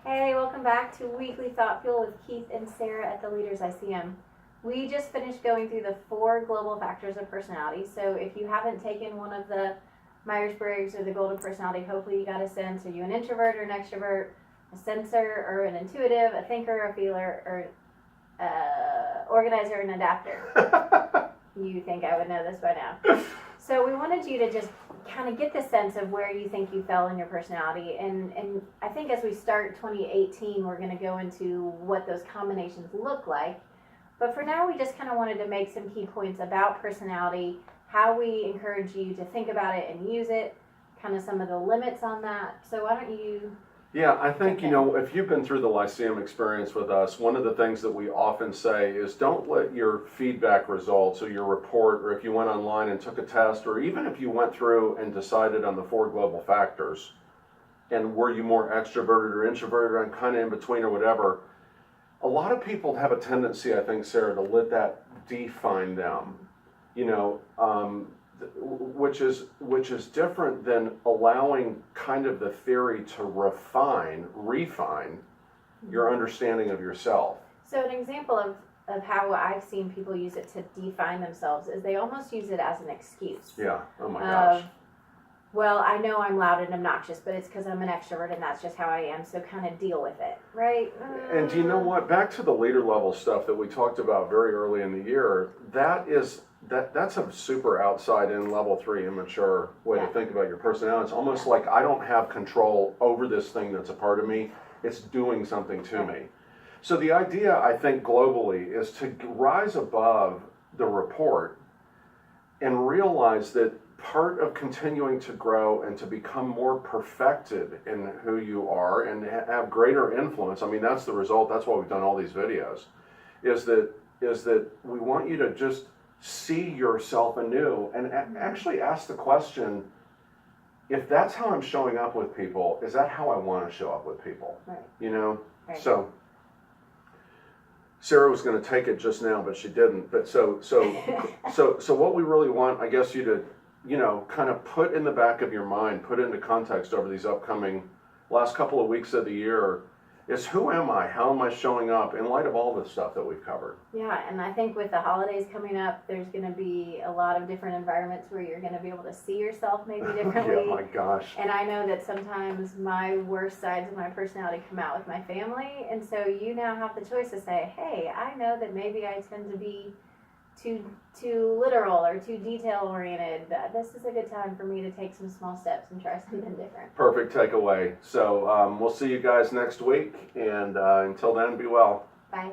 Hey, welcome back to Weekly Thought Fuel with Keith and Sarah at the Leaders ICM. We just finished going through the 4 global factors of personality. So if you haven't taken one of the Myers-Briggs or the Golden Personality, hopefully you got a sense. Are you an introvert or an extrovert, a sensor or an intuitive, a thinker, a feeler, or organizer and adapter? You think I would know this by now. So we wanted you to just kind of get the sense of where you think you fell in your personality. And I think as we start 2018, we're going to go into what those combinations look like. But for now, we just kind of wanted to make some key points about personality, how we encourage you to think about it and use it, kind of some of the limits on that. So why don't you... Yeah, I think, if you've been through the Lyceum experience with us, one of the things that we often say is don't let your feedback results or your report, or if you went online and took a test, or even if you went through and decided on the 4 global factors, and were you more extroverted or introverted or kind of in between or whatever, a lot of people have a tendency, I think, Sarah, to let that define them, which is different than allowing kind of the theory to refine your understanding of yourself. So an example of how I've seen people use it to define themselves is they almost use it as an excuse. Yeah, oh my gosh. Well, I know I'm loud and obnoxious, but it's because I'm an extrovert and that's just how I am, so kind of deal with it, right? And do you know what? Back to the leader level stuff that we talked about very early in the year, that's a super outside in level 3 immature way to think about your personality. It's almost like I don't have control over this thing that's a part of me. It's doing something to me. So the idea, I think, globally is to rise above the report and realize that part of continuing to grow and to become more perfected in who you are and have greater influence, I mean, that's the result, that's why we've done all these videos, is that we want you to just see yourself anew and actually ask the question, if that's how I'm showing up with people, is that how I want to show up with people? Right. Right. So Sarah was going to take it just now, but she didn't. But so what we really want, I guess, you to, kind of put in the back of your mind, put into context over these upcoming last couple of weeks of the year, is who am I? How am I showing up in light of all the stuff that we've covered? Yeah, and I think with the holidays coming up, there's going to be a lot of different environments where you're going to be able to see yourself maybe differently. Yeah, my gosh. And I know that sometimes my worst sides of my personality come out with my family, and so you now have the choice to say, hey, I know that maybe I tend to be too literal or too detail oriented. This is a good time for me to take some small steps and try something different. Perfect takeaway. So we'll see you guys next week, and until then, be well. Bye.